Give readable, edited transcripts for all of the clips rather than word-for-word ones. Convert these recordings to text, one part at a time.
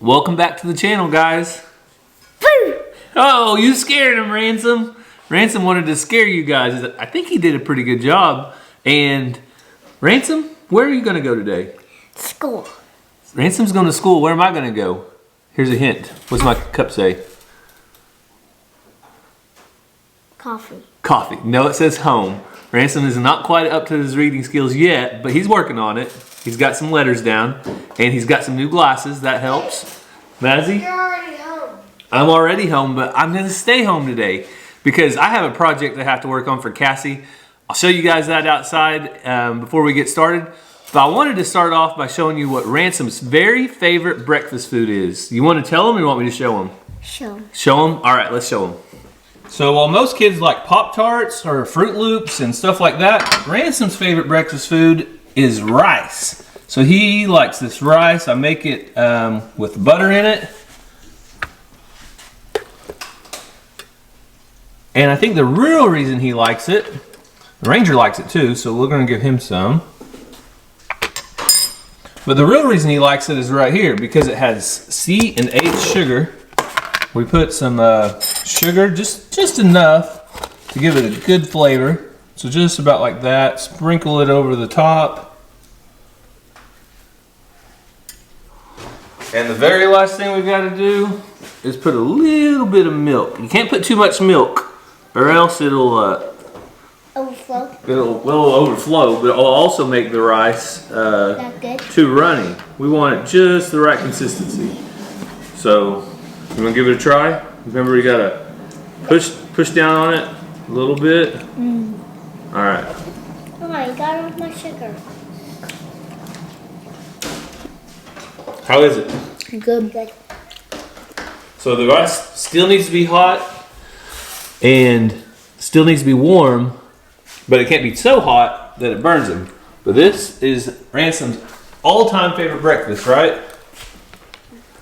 Welcome back to the channel, guys. Oh, you scared him, Ransom. Ransom wanted to scare you guys. I think he did a pretty good job. And Ransom, where are you going to go today? School. Ransom's going to school. Where am I going to go? Here's a hint. What's my cup say? Coffee. Coffee. No, it says home. Ransom is not quite up to his reading skills yet, but he's working on it. He's got some letters down, and he's got some new glasses. That helps. Mazzy? You're already home. I'm already home, but I'm going to stay home today because I have a project I have to work on for Cassie. I'll show you guys that outside before we get started. But I wanted to start off by showing you what Ransom's very favorite breakfast food is. You want to tell him or you want me to show him? Show him. Show him? All right, let's show him. So while most kids like Pop-Tarts or Fruit Loops and stuff like that, Ransom's favorite breakfast food is rice. So he likes this rice. I make it with butter in it. And I think the real reason he likes it, Ranger likes it too, so we're going to give him some. But the real reason he likes it is right here, because it has C and H sugar. We put some sugar, just enough to give it a good flavor. So just about like that. Sprinkle it over the top. And the very last thing we've got to do is put a little bit of milk. You can't put too much milk, or else it'll overflow. It'll overflow, but it'll also make the rice too runny. We want it just the right consistency. So you want to give it a try? Remember, you gotta push down on it a little bit. All right. Oh, I got off my sugar. How is it? Good. So the rice still needs to be hot and still needs to be warm, but it can't be so hot that it burns him. But this is Ransom's all-time favorite breakfast, right?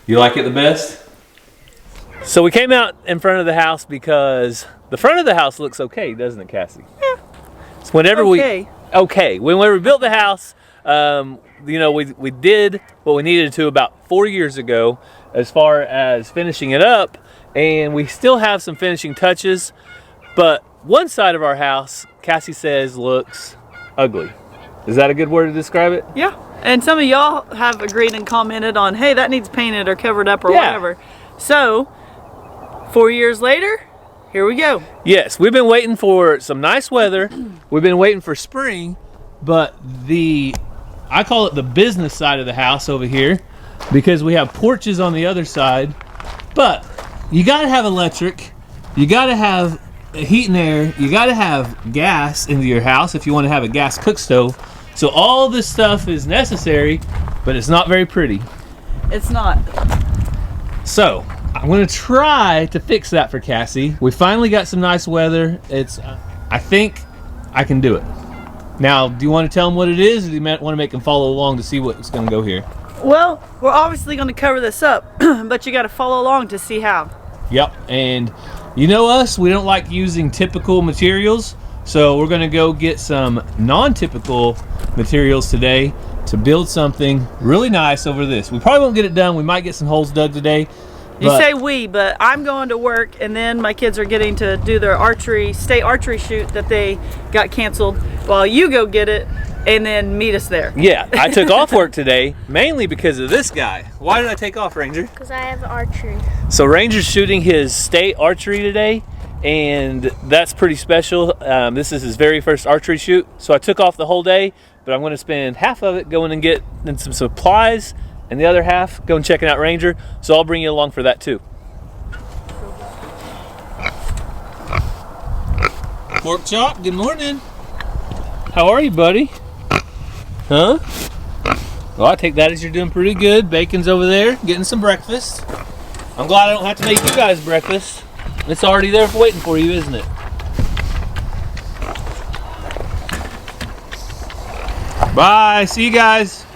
You like it the best? So we came out in front of the house because the front of the house looks okay, doesn't it, Cassie? Yeah. So whenever Okay. When we built the house, you know, we did what we needed to about 4 years ago as far as finishing it up, and we still have some finishing touches, but one side of our house, Cassie says, looks ugly. Is that a good word to describe it? Yeah. And some of y'all have agreed and commented on, hey, that needs painted or covered up or whatever. So 4 years later, here we go. Yes, we've been waiting for some nice weather. We've been waiting for spring, but I call it the business side of the house over here because we have porches on the other side. But you gotta have electric, you gotta have heat and air, you gotta have gas into your house if you want to have a gas cook stove. So all this stuff is necessary, but it's not very pretty. It's not. So I'm gonna try to fix that for Cassie. We finally got some nice weather. I think I can do it. Now, do you want to tell them what it is, or do you want to make them follow along to see what's gonna go here? Well, we're obviously going to cover this up, but you got to follow along to see how. Yep, and you know us, we don't like using typical materials, so we're gonna go get some non-typical materials today to build something really nice over this. We probably won't get it done. We might get some holes dug today. You say we, but I'm going to work, and then my kids are getting to do their state archery shoot that they got canceled while you go get it and then meet us there. Yeah, I took off work today mainly because of this guy. Why did I take off, Ranger? Because I have archery. So Ranger's shooting his state archery today, and that's pretty special. This is his very first archery shoot, so I took off the whole day, but I'm going to spend half of it going and getting some supplies, and the other half going checking out Ranger, so I'll bring you along for that too. Pork chop, good morning. How are you, buddy? Huh? Well, I take that as you're doing pretty good. Bacon's over there, getting some breakfast. I'm glad I don't have to make you guys breakfast. It's already there waiting for you, isn't it? Bye, see you guys.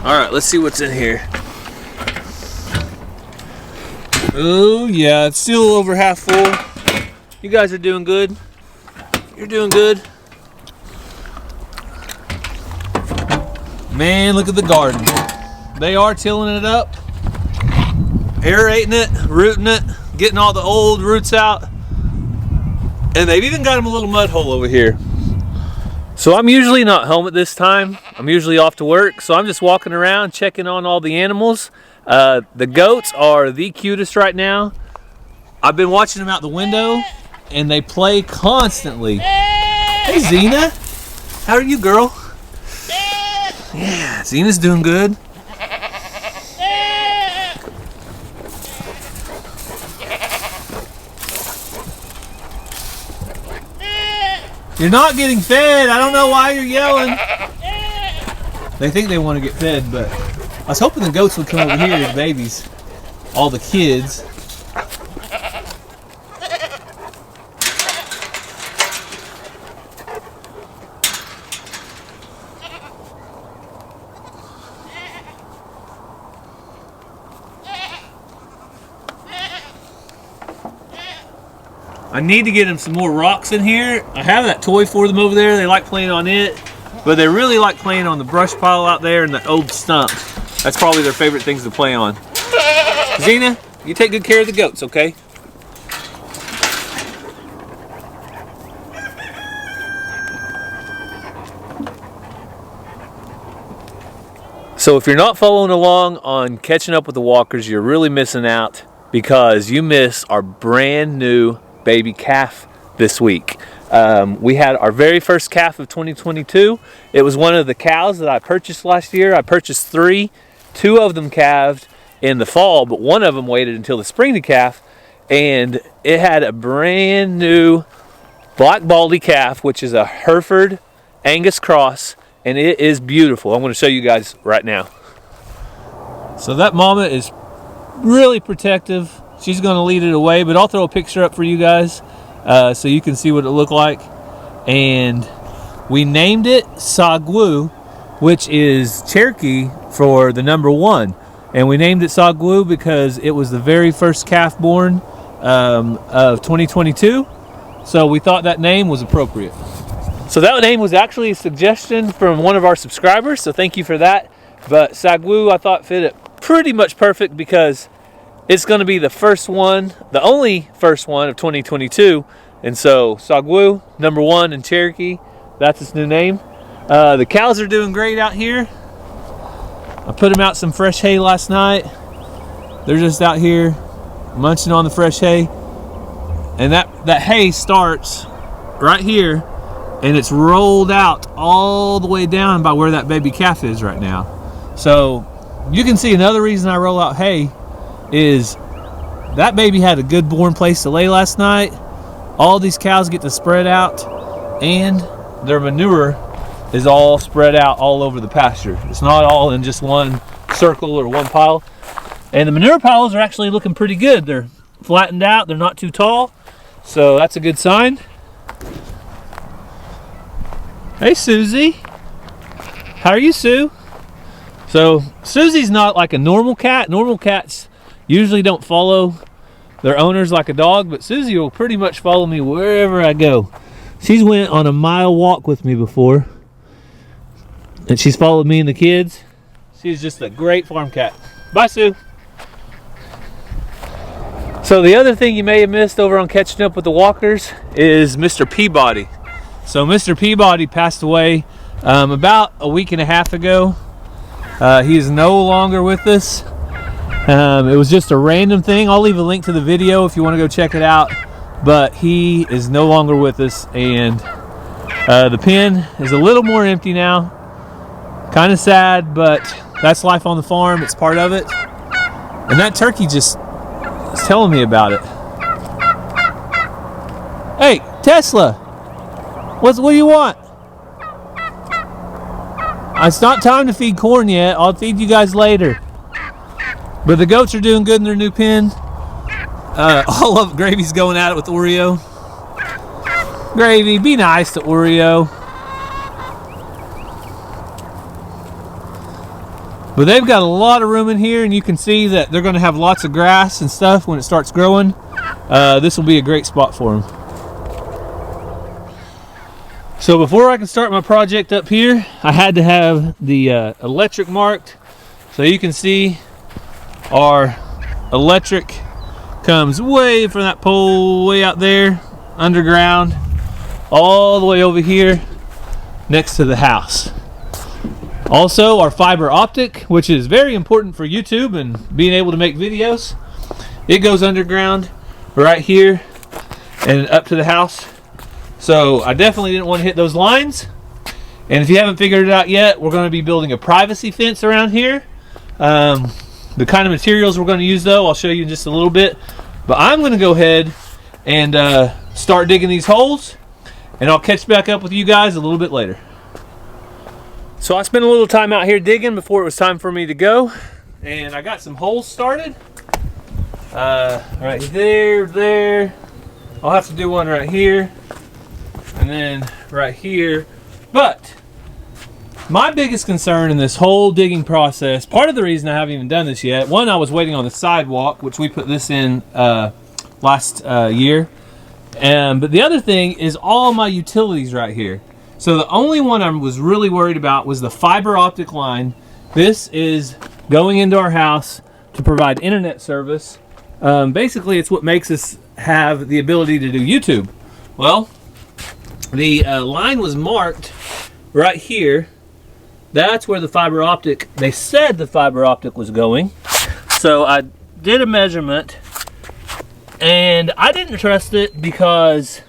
All right, let's see what's in here. Oh yeah, it's still over half full. You guys are doing good. You're doing good. Man, look at the garden. They are tilling it up, aerating it, rooting it, getting all the old roots out. And they've even got them a little mud hole over here. So I'm usually not home at this time. I'm usually off to work. So I'm just walking around checking on all the animals. The goats are the cutest right now. I've been watching them out the window and they play constantly. Hey Xena, how are you, girl? Yeah, Xena's doing good. You're not getting fed. I don't know why you're yelling. They think they want to get fed, but I was hoping the goats would come over here as babies. All the kids. I need to get them some more rocks in here. I have that toy for them over there. They like playing on it, but they really like playing on the brush pile out there and the old stump. That's probably their favorite things to play on. Xena, you take good care of the goats, okay? So if you're not following along on Catching Up with the Walkers, you're really missing out because you miss our brand new baby calf this week. We had our very first calf of 2022. It was one of the cows that I purchased last year. I purchased 3. 2 of them calved in the fall, but one of them waited until the spring to calf, and it had a brand new black baldy calf, which is a Hereford Angus cross, and it is beautiful. I'm going to show you guys right now. So that mama is really protective. She's going to lead it away, but I'll throw a picture up for you guys so you can see what it looked like. And we named it Sagwu, which is Cherokee for the number 1. And we named it Sagwu because it was the very first calf born of 2022. So we thought that name was appropriate. So that name was actually a suggestion from one of our subscribers, so thank you for that. But Sagwu, I thought, fit it pretty much perfect because it's going to be the first one, the only first one of 2022. And so Sagwu, number 1 in Cherokee, that's its new name. The cows are doing great out here. I put them out some fresh hay last night. They're just out here munching on the fresh hay. And that hay starts right here and it's rolled out all the way down by where that baby calf is right now. So you can see another reason I roll out hay is that baby had a good born place to lay last night. All these cows get to spread out and their manure is all spread out all over the pasture. It's not all in just one circle or one pile. And the manure piles are actually looking pretty good. They're flattened out, they're not too tall. So that's a good sign. Hey Susie, how are you, Sue? So Susie's not like a normal cat. Normal cats usually don't follow their owners like a dog, but Susie will pretty much follow me wherever I go. She's went on a mile walk with me before, and she's followed me and the kids. She's just a great farm cat. Bye, Sue. So the other thing you may have missed over on Catching Up with the Walkers is Mr. Peabody. So Mr. Peabody passed away about a week and a half ago. He is no longer with us. It was just a random thing. I'll leave a link to the video if you want to go check it out. But he is no longer with us, and the pen is a little more empty now. Kind of sad, but that's life on the farm. It's part of it. And that turkey just is telling me about it. Hey, Tesla, what do you want? It's not time to feed corn yet. I'll feed you guys later. But the goats are doing good in their new pen. All of Gravy's going at it with Oreo. Gravy, be nice to Oreo. But they've got a lot of room in here, and you can see that they're going to have lots of grass and stuff when it starts growing. This will be a great spot for them. So before I can start my project up here, I had to have the electric marked. So you can see our electric comes way from that pole way out there, underground, all the way over here next to the house. Also, our fiber optic, which is very important for YouTube and being able to make videos, it goes underground right here and up to the house. So I definitely didn't want to hit those lines. And if you haven't figured it out yet, we're going to be building a privacy fence around here. The kind of materials we're going to use, though, I'll show you in just a little bit. But I'm going to go ahead and start digging these holes, and I'll catch back up with you guys a little bit later. So I spent a little time out here digging before it was time for me to go, and I got some holes started. Right there. I'll have to do one right here, and then right here. But my biggest concern in this whole digging process, part of the reason I haven't even done this yet, one, I was waiting on the sidewalk, which we put this in last year. But the other thing is all my utilities right here. So the only one I was really worried about was the fiber optic line. This is going into our house to provide internet service. Basically, it's what makes us have the ability to do YouTube. Well, the line was marked right here. That's where the fiber optic, they said the fiber optic was going. So I did a measurement, and I didn't trust it because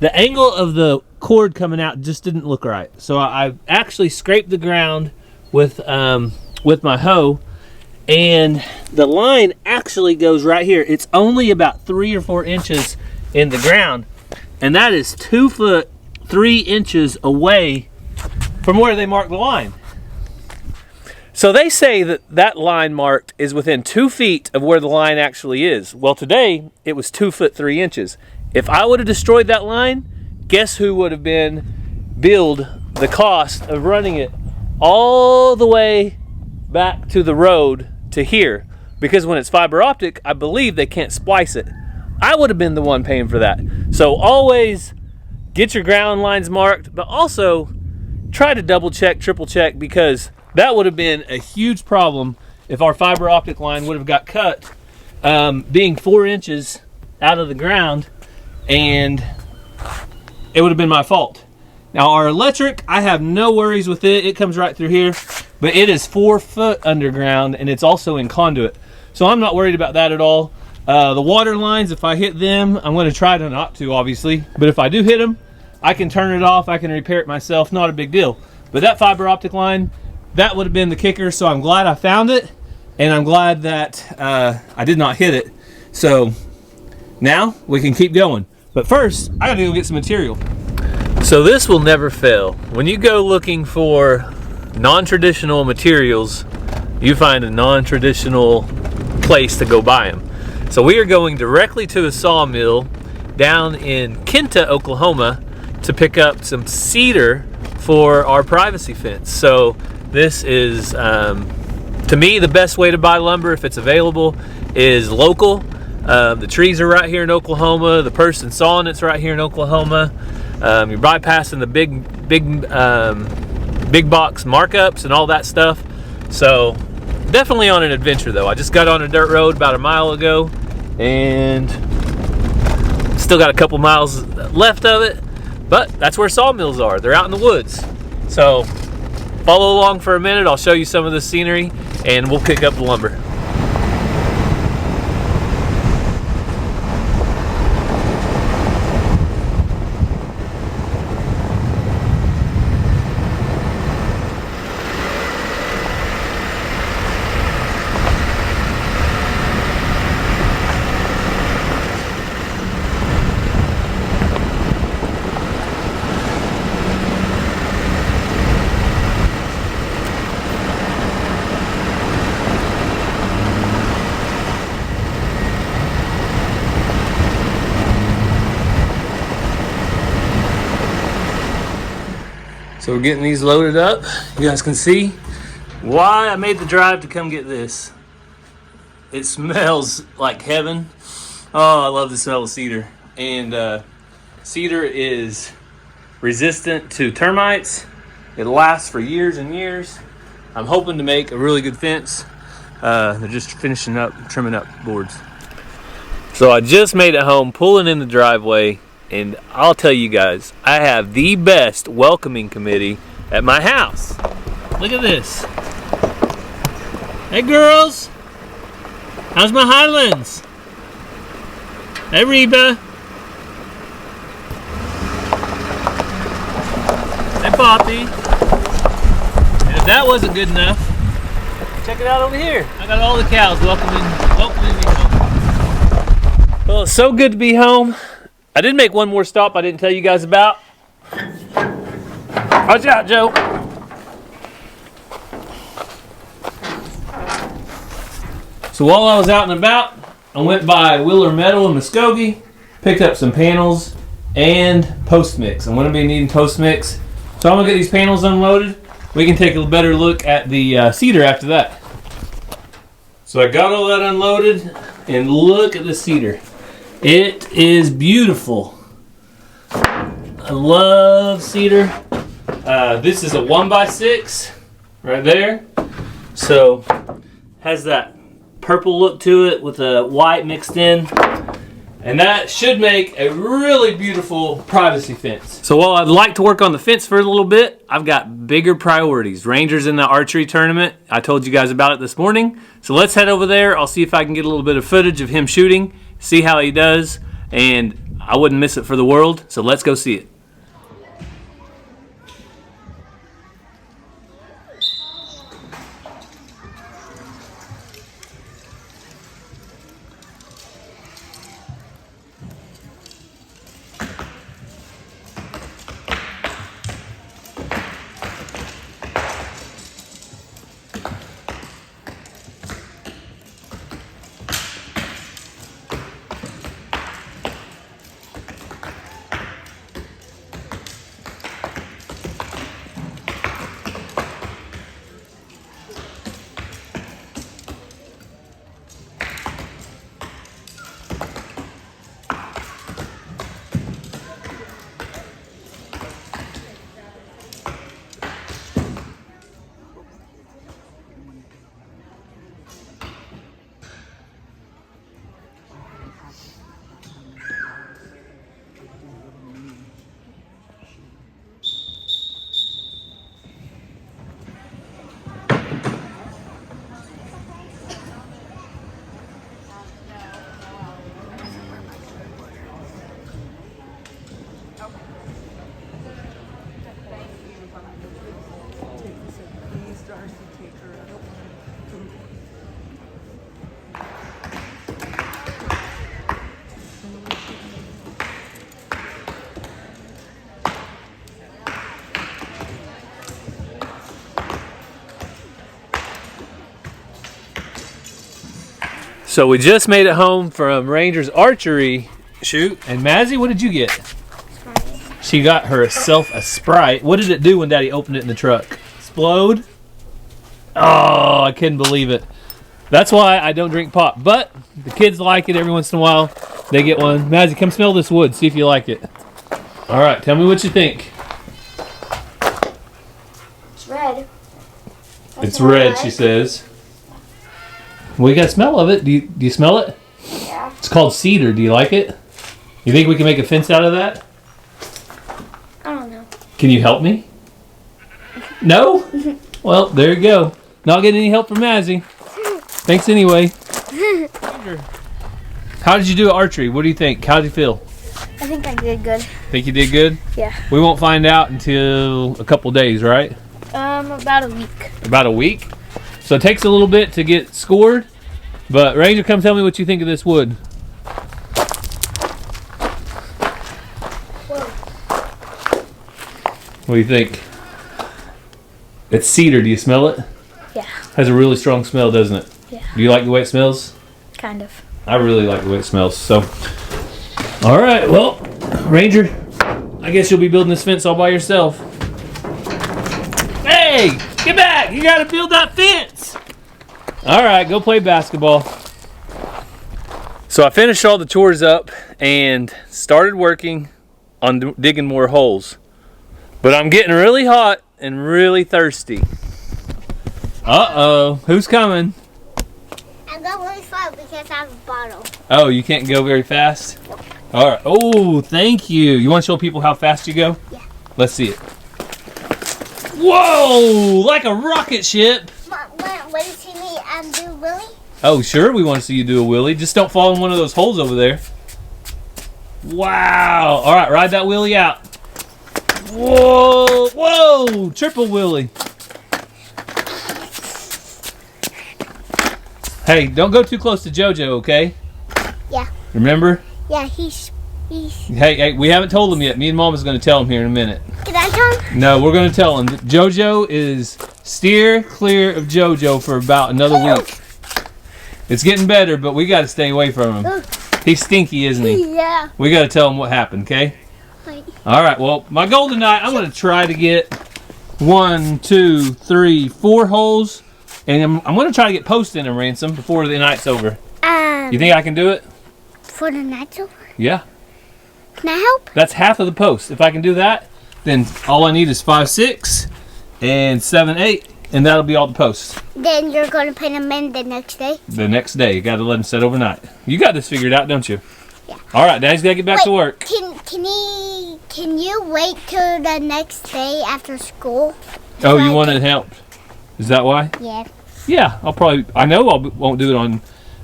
the angle of the cord coming out just didn't look right. So I actually scraped the ground with my hoe, and the line actually goes right here. It's only about 3 or 4 inches in the ground, and that is 2 foot 3 inches away from where they marked the line. So they say that that line marked is within 2 feet of where the line actually is. Well, today it was 2 foot 3 inches. If I would have destroyed that line, guess who would have been billed the cost of running it all the way back to the road to here? Because when it's fiber optic, I believe they can't splice it. I would have been the one paying for that. So always get your ground lines marked, but also try to double check, triple check, because that would have been a huge problem if our fiber optic line would have got cut, being 4 inches out of the ground, and it would have been my fault. Now our electric, I have no worries with it. It comes right through here, but it is 4 foot underground, and it's also in conduit. So I'm not worried about that at all. The water lines, if I hit them, I'm going to try to not to, obviously, but if I do hit them, I can turn it off, I can repair it myself, not a big deal. But that fiber optic line, that would have been the kicker, so I'm glad I found it, and I'm glad that I did not hit it. So now we can keep going. But first, I gotta go get some material. So this will never fail. When you go looking for non-traditional materials, you find a non-traditional place to go buy them. So we are going directly to a sawmill down in Kinta, Oklahoma, to pick up some cedar for our privacy fence. So this is, to me, the best way to buy lumber, if it's available, is local. The trees are right here in Oklahoma. The person sawing it's right here in Oklahoma. You're bypassing the big box markups and all that stuff. So definitely on an adventure, though. I just got on a dirt road about a mile ago, and still got a couple miles left of it. But that's where sawmills are. They're out in the woods. So follow along for a minute. I'll show you some of the scenery, and we'll pick up the lumber. So we're getting these loaded up. You guys can see why I made the drive to come get this. It smells like heaven. Oh, I love the smell of cedar. And cedar is resistant to termites. It lasts for years and years. I'm hoping to make a really good fence. They're just finishing up, trimming up boards. So I just made it home, pulling in the driveway, and I'll tell you guys, I have the best welcoming committee at my house. Look at this. Hey girls, how's my Highlands? Hey Reba. Hey Poppy. And if that wasn't good enough, check it out over here. I got all the cows welcoming me home. Well, it's so good to be home. I did make one more stop I didn't tell you guys about. Watch out, Joe. So while I was out and about, I went by Wheeler Metal in Muskogee, picked up some panels and post mix. I'm going to be needing post mix. So I'm going to get these panels unloaded. We can take a better look at the cedar after that. So I got all that unloaded, and look at the cedar. It is beautiful. I love cedar. This is a 1x6 right there. So has that purple look to it with the white mixed in. And that should make a really beautiful privacy fence. So while I'd like to work on the fence for a little bit, I've got bigger priorities. Ranger's in the archery tournament. I told you guys about it this morning. So let's head over there. I'll see if I can get a little bit of footage of him shooting, see how he does, and I wouldn't miss it for the world. So let's go see it. So we just made it home from Ranger's archery shoot. And Mazzy, what did you get? Sprite. She got herself a Sprite. What did it do when Daddy opened it in the truck? Explode? Oh, I couldn't believe it. That's why I don't drink pop. But the kids like it every once in a while. They get one. Mazzy, come smell this wood. See if you like it. All right, tell me what you think. It's red. It's red, she says. We got a smell of it. Do you smell it? Yeah. It's called cedar. Do you like it? You think we can make a fence out of that? I don't know. Can you help me? No? Well, there you go. Not getting any help from Mazzy. Thanks anyway. How did you do at archery? What do you think? How did you feel? I think I did good. Think you did good? Yeah. We won't find out until a couple days, right? About a week. About a week? So it takes a little bit to get scored, but Ranger, come tell me what you think of this wood. Whoa. What do you think? It's cedar. Do you smell it? Yeah. Has a really strong smell, doesn't it? Yeah. Do you like the way it smells? Kind of. I really like the way it smells. So, all right. Well, Ranger, I guess you'll be building this fence all by yourself. Hey, get back! You gotta build that fence. All right, go play basketball. So I finished all the chores up and started working on digging more holes. But I'm getting really hot and really thirsty. Uh-oh. Who's coming? I'm going really far because I have a bottle. Oh, you can't go very fast? All right. Oh, thank you. You want to show people how fast you go? Yeah. Let's see it. Whoa! Like a rocket ship. Mom, want to see me do Willie? Oh, sure we want to see you do a wheelie. Just don't fall in one of those holes over there. Wow. All right, ride that wheelie out. Whoa! Whoa! Triple wheelie. Hey, don't go too close to JoJo, okay? Yeah. Remember? Yeah, he's. Hey, we haven't told him yet. Me and Mama's going to tell him here in a minute. Can I tell him? No, we're going to tell him. JoJo is steer clear of JoJo for about another week. It's getting better, but we got to stay away from him. He's stinky, isn't he? Yeah. We got to tell him what happened, okay? Wait. All right, well, my goal tonight, I'm going to try to get 1, 2, 3, 4 holes. And I'm going to try to get posts in them, Ransom, before the night's over. You think I can do it? For the night's over? Yeah. Can I help? That's half of the post. If I can do that, then all I need is 5, 6, and 7, 8, and that'll be all the posts. Then you're going to paint them in the next day? The next day. You got to let them set overnight. You got this figured out, don't you? Yeah. All right, Daddy's got to get back to work. Can you wait till the next day after school? Oh, you wanted help? Is that why? Yeah. Yeah, I know I won't do it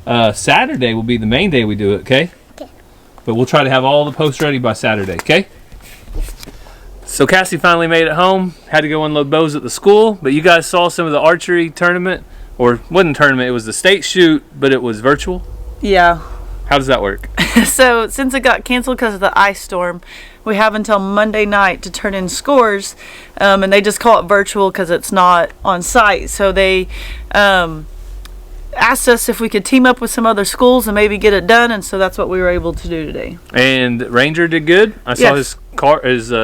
on Saturday will be the main day we do it, okay? Okay. But we'll try to have all the posts ready by Saturday, okay? So Cassie finally made it home. Had to go unload bows at the school. But you guys saw some of the archery tournament. Or wasn't tournament, it was the state shoot, but it was virtual. Yeah. How does that work? So since it got canceled because of the ice storm, we have until Monday night to turn in scores, and they just call it virtual because it's not on site. So they asked us if we could team up with some other schools and maybe get it done, and so that's what we were able to do today. And Ranger did good. I saw his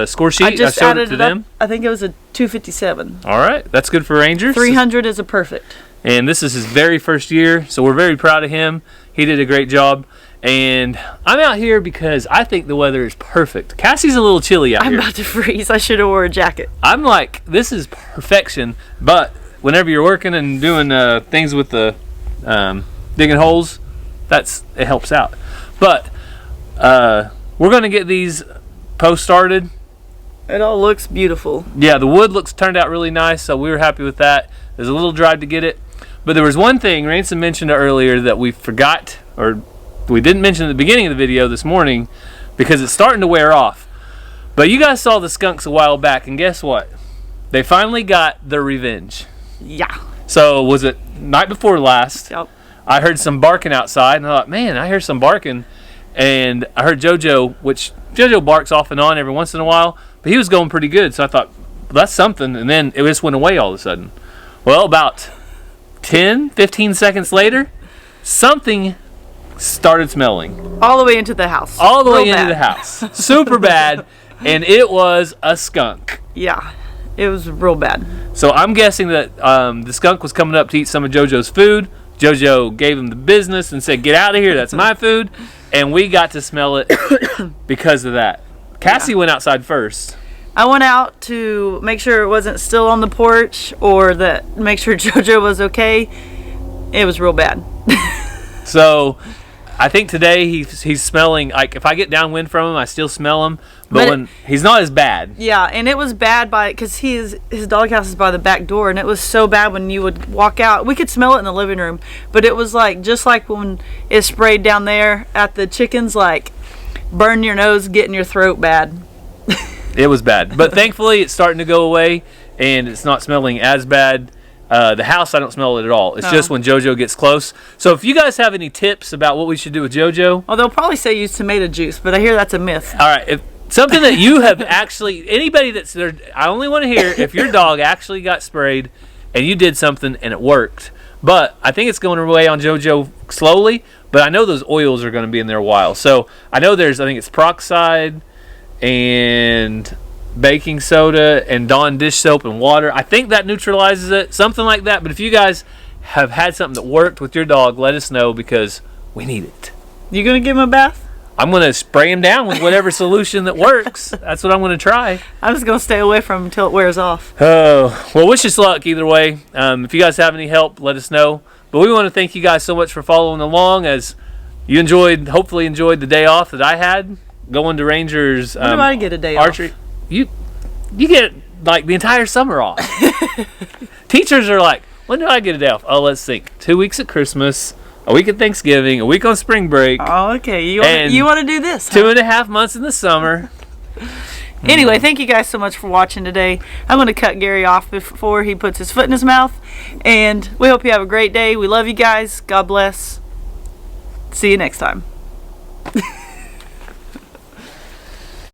score sheet. I just showed added it to it them. up. I think it was a 257. All right, that's good for Ranger. 300 is a perfect. And this is his very first year, so we're very proud of him. He did a great job. And I'm out here because I think the weather is perfect. Cassie's a little chilly out I'm here. about to freeze. I should have wore a jacket. I'm like, this is perfection. But whenever you're working and doing things with the digging holes, it helps out. But we're going to get these posts started. It all looks beautiful. Yeah, the wood turned out really nice, so we were happy with that. There's a little drive to get it. But there was one thing Ransom mentioned earlier that we forgot, or we didn't mention at the beginning of the video this morning because it's starting to wear off. But you guys saw the skunks a while back, and guess what? They finally got their revenge. Yeah. So was it night before last? Yep. I heard some barking outside, and I thought, man, I hear some barking. And I heard JoJo, which JoJo barks off and on every once in a while, but he was going pretty good. So I thought, well, that's something. And then it just went away all of a sudden. Well, about 10, 15 seconds later, something started smelling. All the way into the house. All the way Real into bad. the house. Super bad. And it was a skunk. Yeah. It was real bad. So I'm guessing that the skunk was coming up to eat some of JoJo's food. JoJo gave him the business and said, get out of here. That's my food. And we got to smell it because of that. Cassie went outside first. I went out to make sure it wasn't still on the porch or that make sure JoJo was okay. It was real bad. So I think today he's smelling, like if I get downwind from him, I still smell him. But when he's not as bad. Yeah, and it was bad because his doghouse is by the back door, and it was so bad when you would walk out. We could smell it in the living room, but it was like just like when it sprayed down there at the chickens, like burn your nose, get in your throat bad. It was bad. But thankfully it's starting to go away, and it's not smelling as bad. The house, I don't smell it at all. It's just when JoJo gets close. So if you guys have any tips about what we should do with JoJo. Well, they'll probably say use tomato juice, but I hear that's a myth. All right. If something that you have actually, anybody that's there, I only want to hear if your dog actually got sprayed and you did something and it worked. But I think it's going away on JoJo slowly, but I know those oils are going to be in there a while. So I know I think it's peroxide and baking soda and Dawn dish soap and water. I think that neutralizes it, something like that. But if you guys have had something that worked with your dog, let us know because we need it. You gonna give him a bath? I'm going to spray him down with whatever solution that works. That's what I'm going to try. I'm just gonna stay away from him until it wears off. Oh, well, wish us luck either way. If you guys have any help, let us know. But we want to thank you guys so much for following along as you hopefully enjoyed the day off that I had going to Rangers. When do I get a day archery. off? You get like the entire summer off. Teachers are like, when do I get a day off? Oh, let's think. 2 weeks at Christmas, a week at Thanksgiving, a week on spring break. Oh, okay. You want to do this? Huh? 2.5 months in the summer. Anyway, thank you guys so much for watching today. I'm going to cut Gary off before he puts his foot in his mouth. And we hope you have a great day. We love you guys. God bless. See you next time.